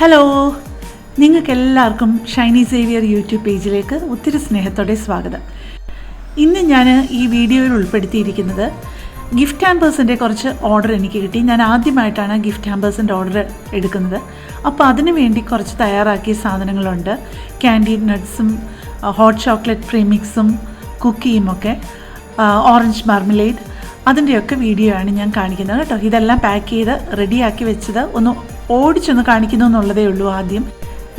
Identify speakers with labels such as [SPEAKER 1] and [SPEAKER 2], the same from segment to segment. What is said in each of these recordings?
[SPEAKER 1] Hello, നിങ്ങൾക്കെല്ലാവർക്കും Shiny Xavier YouTube പേജിലേക്ക് ഒത്തിരി സ്നേഹത്തോടെ സ്വാഗതം. ഇന്ന് ഞാൻ ഈ വീഡിയോയിൽ ഉൾപ്പെടുത്തിയിരിക്കുന്നത് ഗിഫ്റ്റ് ഹാമ്പേഴ്സിൻ്റെ കുറച്ച് ഓർഡർ എനിക്ക് കിട്ടി. ഞാൻ ആദ്യമായിട്ടാണ് ഗിഫ്റ്റ് ഹാമ്പേഴ്സിൻ്റെ ഓർഡർ എടുക്കുന്നത്. അപ്പോൾ അതിനു വേണ്ടി കുറച്ച് തയ്യാറാക്കിയ സാധനങ്ങളുണ്ട്. ക്യാൻഡി നട്ട്സും ഹോട്ട് ചോക്ലേറ്റ് പ്രീമിക്സും കുക്കിയും ഒക്കെ, ഓറഞ്ച് മാർമലേഡ്, അതിൻ്റെയൊക്കെ വീഡിയോ ആണ് ഞാൻ കാണിക്കുന്നത് കേട്ടോ. ഇതെല്ലാം പാക്ക് ചെയ്ത് റെഡിയാക്കി വെച്ചത് ഒന്ന് ഓടിച്ചൊന്ന് കാണിക്കുന്നു എന്നുള്ളതേ ഉള്ളൂ. ആദ്യം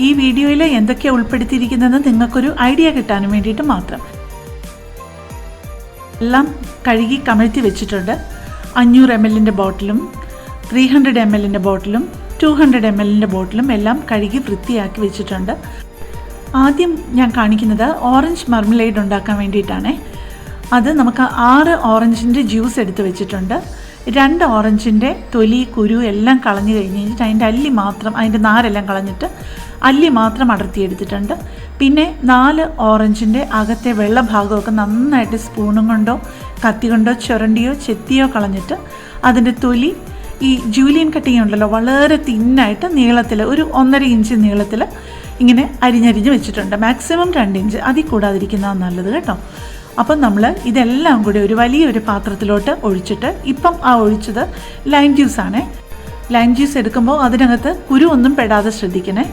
[SPEAKER 1] ഈ വീഡിയോയിൽ എന്തൊക്കെയാണ് ഉൾപ്പെടുത്തിയിരിക്കുന്നതെന്ന് നിങ്ങൾക്കൊരു ഐഡിയ കിട്ടാനും വേണ്ടിയിട്ട് മാത്രം. എല്ലാം കഴുകി കമഴ്ത്തി വെച്ചിട്ടുണ്ട്. 500 ml ബോട്ടിലും 300 ml ബോട്ടിലും 200 ml ബോട്ടിലും എല്ലാം കഴുകി വൃത്തിയാക്കി വെച്ചിട്ടുണ്ട്. ആദ്യം ഞാൻ കാണിക്കുന്നത് ഓറഞ്ച് മർമലേഡ് ഉണ്ടാക്കാൻ വേണ്ടിയിട്ടാണ്. അത് നമുക്ക് 6 ഓറഞ്ചിൻ്റെ ജ്യൂസ് എടുത്ത് വെച്ചിട്ടുണ്ട്. 2 ഓറഞ്ചിൻ്റെ തൊലി കുരു എല്ലാം കളഞ്ഞു കഴിഞ്ഞിട്ട് അതിൻ്റെ അല്ലി മാത്രം, അതിൻ്റെ നാരെല്ലാം കളഞ്ഞിട്ട് അല്ലി മാത്രം അടർത്തിയെടുത്തിട്ടുണ്ട്. പിന്നെ 4 ഓറഞ്ചിൻ്റെ അകത്തെ വെള്ള ഭാഗമൊക്കെ നന്നായിട്ട് സ്പൂണും കൊണ്ടോ കത്തി കൊണ്ടോ ചുരണ്ടിയോ ചെത്തിയോ കളഞ്ഞിട്ട് അതിൻ്റെ തൊലി ഈ ജൂലിയൻ കട്ടിങ് ഉണ്ടല്ലോ, വളരെ തിന്നായിട്ട് നീളത്തിൽ ഒരു 1.5 ഇഞ്ച് നീളത്തിൽ ഇങ്ങനെ അരിഞ്ഞരിഞ്ഞ് വെച്ചിട്ടുണ്ട്. മാക്സിമം 2 ഇഞ്ച്, അതിൽ കൂടാതിരിക്കുന്നതാണ് നല്ലത് കേട്ടോ. അപ്പം നമ്മൾ ഇതെല്ലാം കൂടി ഒരു വലിയൊരു പാത്രത്തിലോട്ട് ഒഴിച്ചിട്ട്, ഇപ്പം ആ ഒഴിച്ചത് ലൈം ജ്യൂസാണ്. ലൈം ജ്യൂസ് എടുക്കുമ്പോൾ അതിനകത്ത് കുരു ഒന്നും പെടാതെ ശ്രദ്ധിക്കണേ.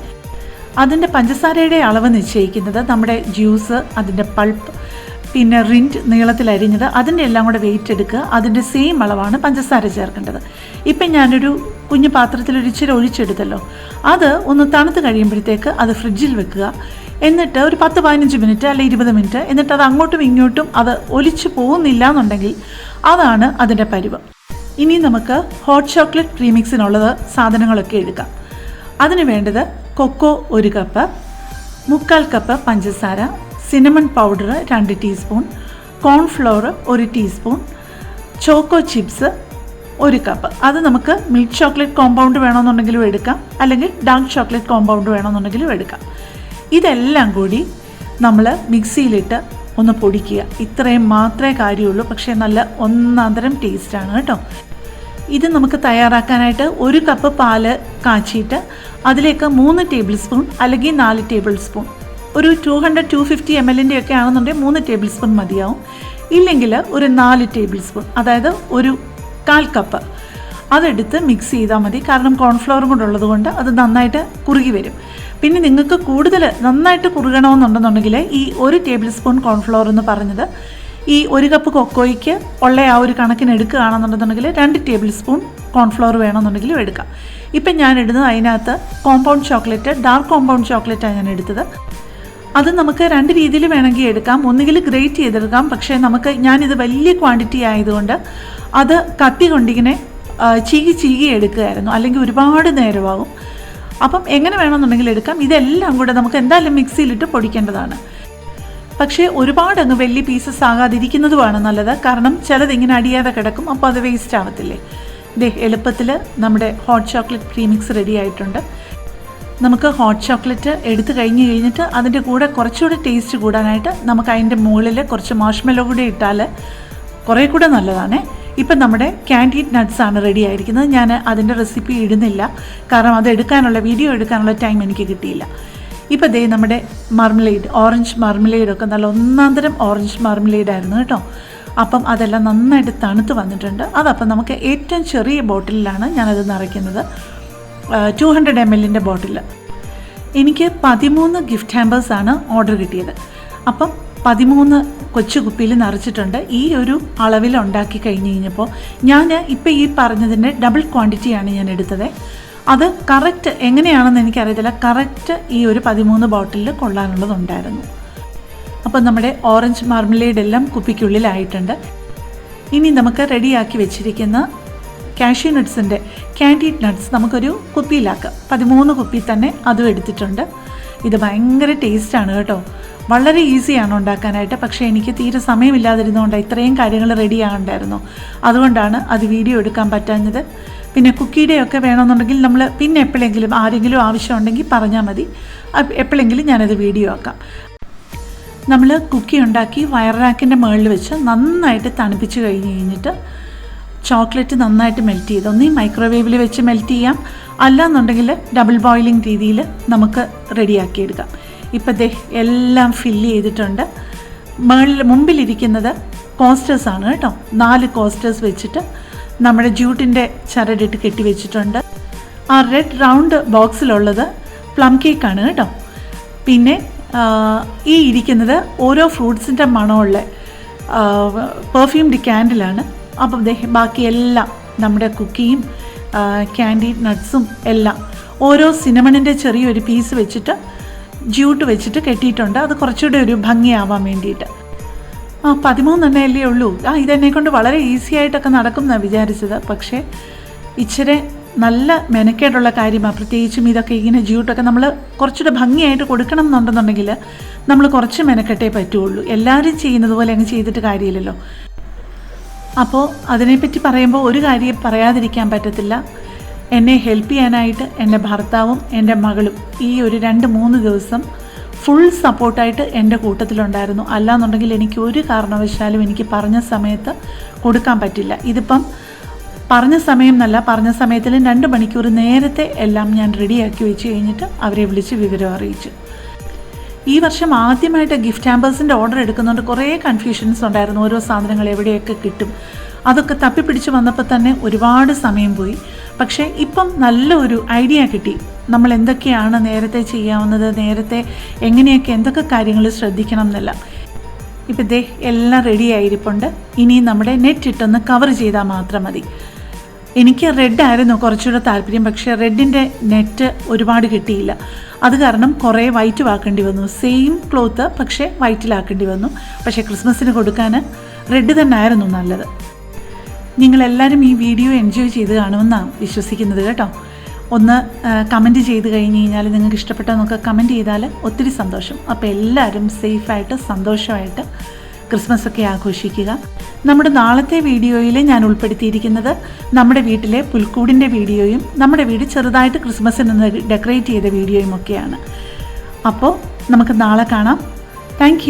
[SPEAKER 1] അതിൻ്റെ പഞ്ചസാരയുടെ അളവ് നിശ്ചയിക്കുന്നത് നമ്മുടെ ജ്യൂസ്, അതിൻ്റെ പൾപ്പ്, പിന്നെ റിൻറ്റ് നീളത്തിലരിഞ്ഞത്, അതിൻ്റെ എല്ലാം കൂടെ വെയിറ്റ് എടുക്കുക. അതിൻ്റെ സെയിം അളവാണ് പഞ്ചസാര ചേർക്കേണ്ടത്. ഇപ്പം ഞാനൊരു കുഞ്ഞു പാത്രത്തിൽ ഇച്ചിരി ഒഴിച്ചെടുത്തല്ലോ, അത് ഒന്ന് തണുത്ത് കഴിയുമ്പോഴത്തേക്ക് അത് ഫ്രിഡ്ജിൽ വെക്കുക. എന്നിട്ട് ഒരു 10-15 മിനിറ്റ് അല്ലെ 20 മിനിറ്റ്, എന്നിട്ട് അത് അങ്ങോട്ടും ഇങ്ങോട്ടും അത് ഒലിച്ചു പോകുന്നില്ല എന്നുണ്ടെങ്കിൽ അതാണ് അതിൻ്റെ പരുവം. ഇനി നമുക്ക് ഹോട്ട് ചോക്ലേറ്റ് പ്രീമിക്സിനുള്ളത് സാധനങ്ങളൊക്കെ എടുക്കാം. അതിന് വേണ്ടത് കൊക്കോ 1 കപ്പ്, 3/4 കപ്പ് പഞ്ചസാര, cinnamon powder 2 teaspoon, cornflour 1 teaspoon, choco chips 1 cup. അത് നമുക്ക് മിൽക്ക് ചോക്ലേറ്റ് കോമ്പൗണ്ട് വേണമെന്നുണ്ടെങ്കിലും എടുക്കാം, അല്ലെങ്കിൽ ഡാർക്ക് ചോക്ലേറ്റ് കോമ്പൗണ്ട് വേണമെന്നുണ്ടെങ്കിലും എടുക്കാം. ഇതെല്ലാം കൂടി നമ്മൾ മിക്സിയിലിട്ട് ഒന്ന് പൊടിക്കുക. ഇത്രയും മാത്രമേ കാര്യമുള്ളൂ, പക്ഷേ നല്ല ഒന്നാന്തരം ടേസ്റ്റാണ് കേട്ടോ. ഇത് നമുക്ക് തയ്യാറാക്കാനായിട്ട് 1 കപ്പ് പാല് കാച്ചിയിട്ട് അതിലേക്ക് 3 ടേബിൾ സ്പൂൺ അല്ലെങ്കിൽ 4 ടേബിൾ സ്പൂൺ, ഒരു 200-250 ml ഒക്കെ ആണെന്നുണ്ടെങ്കിൽ 3 ടേബിൾ സ്പൂൺ മതിയാവും. ഇല്ലെങ്കിൽ ഒരു 4 ടേബിൾ സ്പൂൺ, അതായത് ഒരു 1/4 കപ്പ് അതെടുത്ത് മിക്സ് ചെയ്താൽ മതി. കാരണം കോൺഫ്ലവറും കൂടെ ഉള്ളത് കൊണ്ട് അത് നന്നായിട്ട് കുറുകി വരും. പിന്നെ നിങ്ങൾക്ക് കൂടുതൽ നന്നായിട്ട് കുറുകണമെന്നുണ്ടെന്നുണ്ടെങ്കിൽ ഈ 1 ടേബിൾ സ്പൂൺ കോൺഫ്ലവർ എന്ന് പറഞ്ഞത് ഈ 1 കപ്പ് കൊക്കോയ്ക്ക് ഉള്ള ആ ഒരു കണക്കിന് എടുക്കുകയാണെന്നുണ്ടെന്നുണ്ടെങ്കിൽ 2 ടേബിൾ സ്പൂൺ കോൺഫ്ലവർ വേണമെന്നുണ്ടെങ്കിലും എടുക്കാം. ഇപ്പം ഞാൻ ഇടുന്നത് അതിനകത്ത് കോമ്പൗണ്ട് ചോക്ലേറ്റ്, ഡാർക്ക് കോമ്പൗണ്ട് ചോക്ലേറ്റാണ് ഞാൻ എടുത്തത്. അത് നമുക്ക് 2 രീതിയിൽ വേണമെങ്കിൽ എടുക്കാം. ഒന്നുകിൽ ഗ്രേറ്റ് ചെയ്തെടുക്കാം, പക്ഷേ ഞാനിത് വലിയ ക്വാണ്ടിറ്റി ആയതുകൊണ്ട് അത് കത്തി കൊണ്ടിങ്ങനെ ചീകി എടുക്കുകയായിരുന്നു, അല്ലെങ്കിൽ ഒരുപാട് നേരമാകും. അപ്പം എങ്ങനെ വേണമെന്നുണ്ടെങ്കിൽ എടുക്കാം. ഇതെല്ലാം കൂടെ നമുക്ക് എന്തായാലും മിക്സിയിലിട്ട് പൊടിക്കേണ്ടതാണ്. പക്ഷേ ഒരുപാട് അങ്ങ് വലിയ പീസസ് ആകാതിരിക്കുന്നതുമാണ് നല്ലത്. കാരണം ചിലതിങ്ങനെ അടിയാതെ കിടക്കും, അപ്പോൾ അത് വേസ്റ്റ് ആവത്തില്ലേ. എളുപ്പത്തിൽ നമ്മുടെ ഹോട്ട് ചോക്ലേറ്റ് പ്രീമിക്സ് റെഡി ആയിട്ടുണ്ട്. നമുക്ക് ഹോട്ട് ചോക്ലേറ്റ് എടുത്തു കഴിഞ്ഞിട്ട് അതിൻ്റെ കൂടെ കുറച്ചുകൂടെ ടേസ്റ്റ് കൂടാനായിട്ട് നമുക്ക് അതിൻ്റെ മുകളിൽ കുറച്ച് മാഷ്മെല്ലോ കൂടി ഇട്ടാൽ കുറേ കൂടെ നല്ലതാണ്. ഇപ്പം നമ്മുടെ ക്യാൻഡി നട്ട്സാണ് റെഡി ആയിരിക്കുന്നത്. ഞാൻ അതിൻ്റെ റെസിപ്പി ഇടുന്നില്ല, കാരണം അത് വീഡിയോ എടുക്കാനുള്ള ടൈം എനിക്ക് കിട്ടിയില്ല. ഇപ്പം നമ്മുടെ മാർമലേഡ്, ഓറഞ്ച് മാർമലേഡൊക്കെ നല്ല ഒന്നാന്തരം ഓറഞ്ച് മാർമലേഡായിരുന്നു കേട്ടോ. അപ്പം അതെല്ലാം നന്നായിട്ട് തണുത്ത് വന്നിട്ടുണ്ട്. അതപ്പം നമുക്ക് ഏറ്റവും ചെറിയ ബോട്ടിലാണ് ഞാനത് നിറയ്ക്കുന്നത്, 200 ml ബോട്ടിൽ. എനിക്ക് 13 ഗിഫ്റ്റ് ഹാമ്പേഴ്സാണ് ഓർഡർ കിട്ടിയത്. അപ്പം 13 കൊച്ചു കുപ്പിയിൽ നിറച്ചിട്ടുണ്ട്. ഈ ഒരു അളവിൽ ഉണ്ടാക്കി കഴിഞ്ഞപ്പോൾ ഞാൻ ഇപ്പം ഈ പറഞ്ഞതിൻ്റെ ഡബിൾ ക്വാണ്ടിറ്റിയാണ് ഞാൻ എടുത്തത്. അത് കറക്റ്റ് എങ്ങനെയാണെന്ന് എനിക്കറിയത്തില്ല, കറക്റ്റ് ഈ ഒരു 13 ബോട്ടിലിൽ കൊള്ളാനുള്ളതുണ്ടായിരുന്നു. അപ്പം നമ്മുടെ ഓറഞ്ച് മാർമലേഡ് എല്ലാം കുപ്പിക്കുള്ളിലായിട്ടുണ്ട്. ഇനി നമുക്ക് റെഡിയാക്കി വെച്ചിരിക്കുന്ന കാഷ്യൂ നട്ട്സിൻ്റെ ക്യാൻഡി നട്ട്സ് നമുക്കൊരു കുപ്പിയിലാക്കാം. 13 കുപ്പി തന്നെ അതും എടുത്തിട്ടുണ്ട്. ഇത് ഭയങ്കര ടേസ്റ്റാണ് കേട്ടോ. വളരെ ഈസിയാണ് ഉണ്ടാക്കാനായിട്ട്. പക്ഷേ എനിക്ക് തീരെ സമയമില്ലാതിരുന്നതുകൊണ്ട് ഇത്രയും കാര്യങ്ങൾ റെഡി ആകണ്ടായിരുന്നു. അതുകൊണ്ടാണ് അത് വീഡിയോ എടുക്കാൻ പറ്റാഞ്ഞത്. പിന്നെ കുക്കിയുടെയൊക്കെ വേണമെന്നുണ്ടെങ്കിൽ നമ്മൾ പിന്നെ എപ്പോഴെങ്കിലും ആരെങ്കിലും ആവശ്യമുണ്ടെങ്കിൽ പറഞ്ഞാൽ മതി, എപ്പോഴെങ്കിലും ഞാനത് വീഡിയോ ആക്കാം. നമ്മൾ കുക്കി ഉണ്ടാക്കി വയർ റാക്കിൻ്റെ മുകളിൽ വെച്ച് നന്നായിട്ട് തണുപ്പിച്ച് കഴിഞ്ഞിട്ട് ചോക്ലേറ്റ് നന്നായിട്ട് മെൽറ്റ് ചെയ്ത് ഒന്നീ മൈക്രോവേവിൽ വെച്ച് മെൽറ്റ് ചെയ്യാം, അല്ലാന്നുണ്ടെങ്കിൽ ഡബിൾ ബോയിലിംഗ് രീതിയിൽ നമുക്ക് റെഡിയാക്കിയെടുക്കാം. ഇപ്പം ദേ എല്ലാം ഫില്ല് ചെയ്തിട്ടുണ്ട്. മുമ്പിലിരിക്കുന്നത് കോസ്റ്റേഴ്സാണ് കേട്ടോ. 4 കോസ്റ്റേഴ്സ് വെച്ചിട്ട് നമ്മുടെ ജൂട്ടിൻ്റെ ചരടിട്ട് കെട്ടി വെച്ചിട്ടുണ്ട്. ആ റെഡ് റൗണ്ട് ബോക്സിലുള്ളത് പ്ലം കേക്കാണ് കേട്ടോ. പിന്നെ ഈ ഇരിക്കുന്നത് ഓരോ ഫ്രൂട്ട്സിൻ്റെ മണമുള്ള പെർഫ്യൂംഡ് ക്യാൻഡിലാണ്. അപ്പം ബാക്കിയെല്ലാം നമ്മുടെ കുക്കിയും ക്യാൻഡി നട്ട്സും എല്ലാം ഓരോ സിനമണിൻ്റെ ചെറിയൊരു പീസ് വെച്ചിട്ട് ജ്യൂട്ട് വെച്ചിട്ട് കെട്ടിയിട്ടുണ്ട്. അത് കുറച്ചുകൂടെ ഒരു ഭംഗിയാവാൻ വേണ്ടിയിട്ട്. 13 എണ്ണയല്ലേ ഉള്ളൂ. ഇതെന്നെ കൊണ്ട് വളരെ ഈസി ആയിട്ടൊക്കെ നടക്കും എന്നാണ് വിചാരിച്ചത്. പക്ഷേ ഇച്ചിരി നല്ല മെനക്കേടുള്ള കാര്യമാണ്. പ്രത്യേകിച്ചും ഇതൊക്കെ ഇങ്ങനെ ജ്യൂട്ടൊക്കെ നമ്മൾ കുറച്ചുകൂടെ ഭംഗിയായിട്ട് കൊടുക്കണം എന്നുണ്ടെന്നുണ്ടെങ്കിൽ നമ്മൾ കുറച്ച് മെനക്കെട്ടേ പറ്റുള്ളൂ. എല്ലാവരും ചെയ്യുന്നത് പോലെ അങ്ങ് ചെയ്തിട്ട് കാര്യമില്ലല്ലോ. അപ്പോൾ അതിനെപ്പറ്റി പറയുമ്പോൾ ഒരു കാര്യം പറയാതിരിക്കാൻ പറ്റത്തില്ല. എന്നെ ഹെൽപ്പ് ചെയ്യാനായിട്ട് എൻ്റെ ഭർത്താവും എൻ്റെ മകളും ഈ ഒരു 2-3 ദിവസം ഫുൾ സപ്പോർട്ടായിട്ട് എൻ്റെ കൂട്ടത്തിലുണ്ടായിരുന്നു. അല്ലാന്നുണ്ടെങ്കിൽ എനിക്ക് ഒരു കാരണവശാലും എനിക്ക് പറഞ്ഞ സമയത്ത് കൊടുക്കാൻ പറ്റില്ല. ഇതിപ്പം പറഞ്ഞ സമയം എന്നല്ല, പറഞ്ഞ സമയത്തിലും 2 മണിക്കൂർ നേരത്തെ എല്ലാം ഞാൻ റെഡിയാക്കി വെച്ച് കഴിഞ്ഞിട്ട് അവരെ വിളിച്ച് വിവരം അറിയിച്ചു. ഈ വർഷം ആദ്യമായിട്ട് ഗിഫ്റ്റ് ഹാമ്പേഴ്സിൻ്റെ ഓർഡർ എടുക്കുന്നുണ്ട്. കുറേ കൺഫ്യൂഷൻസ് ഉണ്ടായിരുന്നു. ഓരോ സാധനങ്ങൾ എവിടെയൊക്കെ കിട്ടും അതൊക്കെ തപ്പിപ്പിടിച്ച് വന്നപ്പോൾ തന്നെ ഒരുപാട് സമയം പോയി. പക്ഷേ ഇപ്പം നല്ലൊരു ഐഡിയ കിട്ടി. നമ്മൾ എന്തൊക്കെയാണ് നേരത്തെ ചെയ്യാവുന്നത്, നേരത്തെ എങ്ങനെയൊക്കെ എന്തൊക്കെ കാര്യങ്ങൾ ശ്രദ്ധിക്കണം എന്നല്ല. ഇപ്പം ദേ എല്ലാം റെഡി ആയിരിപ്പുണ്ട്. ഇനി നമ്മുടെ നെറ്റ് ഇട്ടൊന്ന് കവർ ചെയ്താൽ മാത്രം മതി. എനിക്ക് റെഡായിരുന്നു കുറച്ചുകൂടെ താല്പര്യം. പക്ഷേ റെഡിൻ്റെ നെറ്റ് ഒരുപാട് കിട്ടിയില്ല. അത് കാരണം കുറേ വൈറ്റ് ആക്കേണ്ടി വന്നു. സെയിം ക്ലോത്ത് പക്ഷേ വൈറ്റിലാക്കേണ്ടി വന്നു. പക്ഷേ ക്രിസ്മസിന് കൊടുക്കാൻ റെഡ് തന്നെ ആയിരുന്നു നല്ലത്. നിങ്ങളെല്ലാവരും ഈ വീഡിയോ എൻജോയ് ചെയ്ത് കാണുമെന്നാണ് വിശ്വസിക്കുന്നത് കേട്ടോ. ഒന്ന് കമൻറ്റ് ചെയ്ത് കഴിഞ്ഞ് കഴിഞ്ഞാൽ നിങ്ങൾക്ക് ഇഷ്ടപ്പെട്ടതെന്നൊക്കെ കമൻറ്റ് ചെയ്താൽ ഒത്തിരി സന്തോഷം. അപ്പോൾ എല്ലാവരും സേഫായിട്ട് സന്തോഷമായിട്ട് ക്രിസ്മസൊക്കെ ആഘോഷിക്കുക. നമ്മുടെ നാളത്തെ വീഡിയോയിൽ ഞാൻ ഉൾപ്പെടുത്തിയിരിക്കുന്നത് നമ്മുടെ വീട്ടിലെ പുൽക്കൂടിൻ്റെ വീഡിയോയും നമ്മുടെ വീട് ചെറുതായിട്ട് ക്രിസ്മസിനൊന്ന് ഡെക്കറേറ്റ് ചെയ്ത വീഡിയോയും ഒക്കെയാണ്. അപ്പോൾ നമുക്ക് നാളെ കാണാം. താങ്ക്